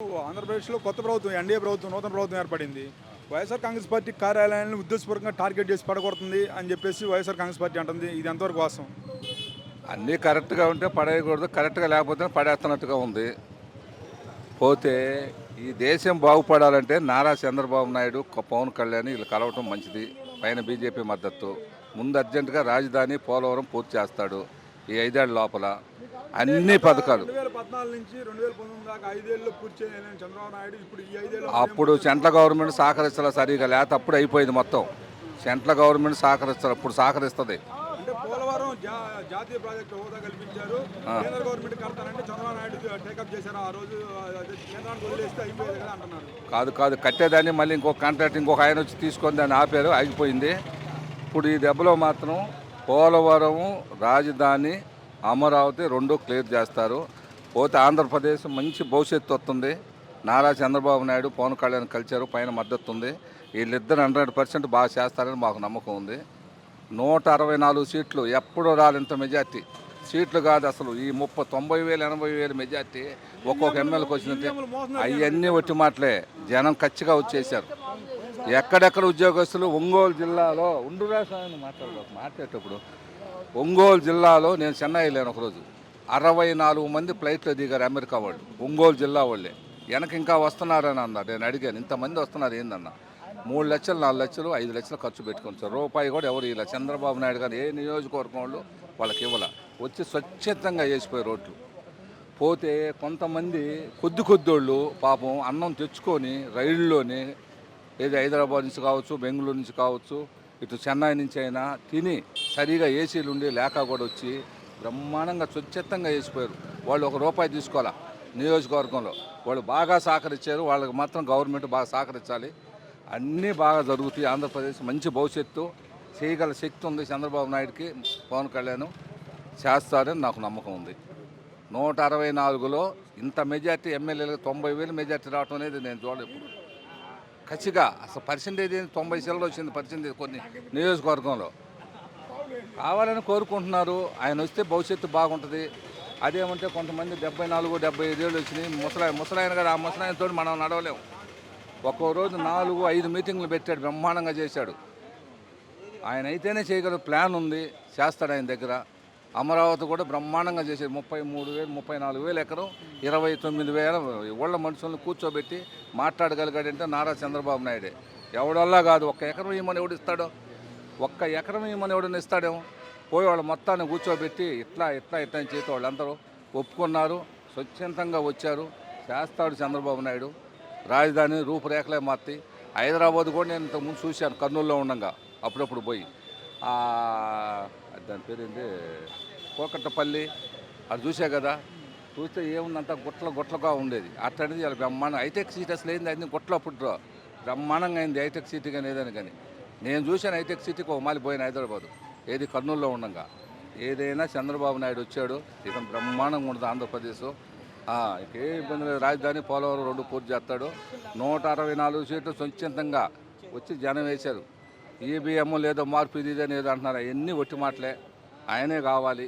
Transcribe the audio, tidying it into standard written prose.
ఆంధ్రప్రదేశ్లో కొత్త ప్రభుత్వం ఎన్డీఏ ప్రభుత్వం నూతన ప్రభుత్వం ఏర్పడింది. వైఎస్ఆర్ కాంగ్రెస్ పార్టీ కార్యాలయాలను ఉద్దేశపూర్వకంగా టార్గెట్ చేసి పడగొడుతుంది అని చెప్పేసి వైఎస్ఆర్ కాంగ్రెస్ పార్టీ అంటుంది. ఇది ఎంతవరకు వాస్తవం? అన్నీ కరెక్ట్గా ఉంటే పడేయకూడదు, కరెక్ట్గా లేకపోతే పడేస్తున్నట్టుగా ఉంది. పోతే ఈ దేశం బాగుపడాలంటే నారా చంద్రబాబు నాయుడు, పవన్ కళ్యాణ్ వీళ్ళు కలవటం మంచిది. పైన బీజేపీ మద్దతు. ముందు అర్జెంటుగా రాజధాని పోలవరం పూర్తి చేస్తాడు ఈ 5 ఏళ్ల లోపల. అన్ని పథకాలు 2014 నుంచి 2019 దాకా 5 ఏళ్ళు పూర్తి చేయలేని చంద్రబాబు నాయుడు ఇప్పుడు ఈ 5 ఏళ్ళు అప్పుడు సెంట్రల్ గవర్నమెంట్ సహకరిస్తలే సరిగా, లేకపోతే అప్పుడు అయిపోయింది మొత్తం. సెంట్రల్ గవర్నమెంట్ సహకరిస్తారు, ఇప్పుడు సహకరిస్తుంది. అంటే పోలవరం జాతీయ ప్రాజెక్టు హోదా కల్పించారు. కేంద్ర గవర్నమెంట్ కడతానంటే చంద్రబాబు నాయుడు టేకప్ చేశారు. ఆ రోజు కేంద్రానికి వదిలేస్తే అయిపోయేది కదా అంటున్నారు. కాదు కట్టేదాన్ని మళ్ళీ ఇంకొక కాంట్రాక్ట్ ఇంకొక ఆయన వచ్చి తీసుకొని దాన్ని ఆపారు, ఆగిపోయింది. ఇప్పుడు ఈ దెబ్బలో మాత్రం పోలవరం, రాజధాని, అమరావతి రెండు క్లియర్ చేస్తారు. పోతే ఆంధ్రప్రదేశ్ మంచి భవిష్యత్తు వస్తుంది. నారా చంద్రబాబు నాయుడు, పవన్ కళ్యాణ్ కలిచారు, పైన మద్దతు ఉంది. వీళ్ళిద్దరు 100% బాగా చేస్తారని మాకు నమ్మకం ఉంది. 164 సీట్లు ఎప్పుడు రాలింత మెజార్టీ సీట్లు కాదు అసలు. ఈ 90,000 80,000 మెజార్టీ ఒక్కొక్క ఎమ్మెల్యేకి వచ్చిందంటే అవన్నీ ఒట్టి మాటలే. జనం ఖచ్చితంగా వచ్చేసారు. ఎక్కడెక్కడ ఉద్యోగస్తులు ఒంగోలు జిల్లాలో మాట్లాడేటప్పుడు ఒంగోలు జిల్లాలో నేను చెన్నై వెళ్ళాను ఒకరోజు. 64 మంది ఫ్లైట్లో దిగారు అమెరికా వాళ్ళు, ఒంగోలు జిల్లా వాళ్ళే. వెనక ఇంకా వస్తున్నారని అన్నారు. నేను అడిగాను, ఇంతమంది వస్తున్నారు ఏందన్న. 3 లక్షలు 4 లక్షలు 5 లక్షలు ఖర్చు పెట్టుకొని రూపాయి కూడా ఎవరు ఇలా చంద్రబాబు నాయుడు గారు ఏ నియోజకవర్గం వాళ్ళు వాళ్ళకి ఇవ్వాల. వచ్చి స్వచ్ఛతంగా వేసిపోయి రోడ్లు. పోతే కొంతమంది కొద్దిోళ్ళు పాపం అన్నం తెచ్చుకొని రైళ్ళలోనే, ఏది హైదరాబాద్ నుంచి కావచ్చు, బెంగళూరు నుంచి కావచ్చు, ఇటు చెన్నై నుంచి అయినా తిని సరిగా ఏసీలు ఉండి లేక కూడా వచ్చి బ్రహ్మాండంగా స్వచ్ఛతంగా వేసిపోయారు. వాళ్ళు ₹1 తీసుకోవాలా నియోజకవర్గంలో. వాళ్ళు బాగా సహకరించారు. వాళ్ళకి మాత్రం గవర్నమెంట్ బాగా సహకరించాలి. అన్నీ బాగా జరుగుతాయి. ఆంధ్రప్రదేశ్ మంచి భవిష్యత్తు, చేయగల శక్తి ఉంది చంద్రబాబు నాయుడుకి, పవన్ కళ్యాణ్ చేస్తారని నాకు నమ్మకం ఉంది. 164లో ఇంత మెజార్టీ ఎమ్మెల్యేలకు 90,000 మెజార్టీ రావడం అనేది నేను చూడలేదు ఇప్పుడు. ఖచ్చితంగా అసలు పర్సెంటేజ్ 90 సెలవులు వచ్చింది పర్సెంటేజ్ కొన్ని నియోజకవర్గంలో. కావాలని కోరుకుంటున్నారు. ఆయన వస్తే భవిష్యత్తు బాగుంటుంది. అదేమంటే కొంతమంది 74 75 ఏళ్ళు వచ్చినాయి ముసలాయన గారు. ఆ ముసలాయనతో మనం నడవలేము. ఒక్కో రోజు 4-5 మీటింగ్లు పెట్టాడు, బ్రహ్మాండంగా చేశాడు. ఆయన అయితేనే చేయగల ప్లాన్ ఉంది, చేస్తాడు ఆయన దగ్గర. అమరావతి కూడా బ్రహ్మాండంగా చేశాడు. 33,000 34,000 ఎకరం 29,000 ఊళ్ళ మనుషులను కూర్చోబెట్టి మాట్లాడగలిగాడంటే నారా చంద్రబాబు నాయుడే. ఎవడల్లా కాదు. 1 ఎకరం ఇవ్వమని ఎవడు ఇస్తాడో, 1 ఎకరం ఇవ్వమని ఎవడని ఇస్తాడేమో. పోయి వాళ్ళ మొత్తాన్ని కూర్చోబెట్టి ఇట్లా అని చేతి వాళ్ళందరూ ఒప్పుకున్నారు. స్వచ్ఛందంగా వచ్చారు. చేస్తాడు చంద్రబాబు నాయుడు. రాజధాని రూపురేఖలే మార్తి. హైదరాబాద్ కూడా నేను ఇంతకుముందు చూశాను, కర్నూలులో ఉండగా అప్పుడప్పుడు పోయి. దాని పేరు ఏంటి, కోకట్టపల్లి, అది చూసా కదా. చూస్తే ఏముందంత గుట్లగా ఉండేది. అట్లాంటిది ఇలా బ్రహ్మాండం హైటెక్ సిటీ అసలు ఏంది, అన్ని గుట్ల అప్పుడు బ్రహ్మాండంగా అయింది హైటెక్ సిటీ కానీ ఏదని. కానీ నేను చూశాను హైటెక్ సిటీకి ఒక మాలి పోయిన హైదరాబాదు, ఏది కర్నూలులో ఉండగా. ఏదైనా చంద్రబాబు నాయుడు వచ్చాడు, ఇతను బ్రహ్మాండంగా ఉండదు ఆంధ్రప్రదేశ్. ఏ ఇబ్బంది లేదు. రాజధాని పోలవరం 2 పూర్తి చేస్తాడు. 164 సీట్లు స్వచ్ఛందంగా వచ్చి జనం వేశారు. ఈబీఎం లేదో మార్పు ఇది ఏదో అంటున్నారు. అవన్నీ ఒట్టి మాటలే. ఆయనే కావాలి.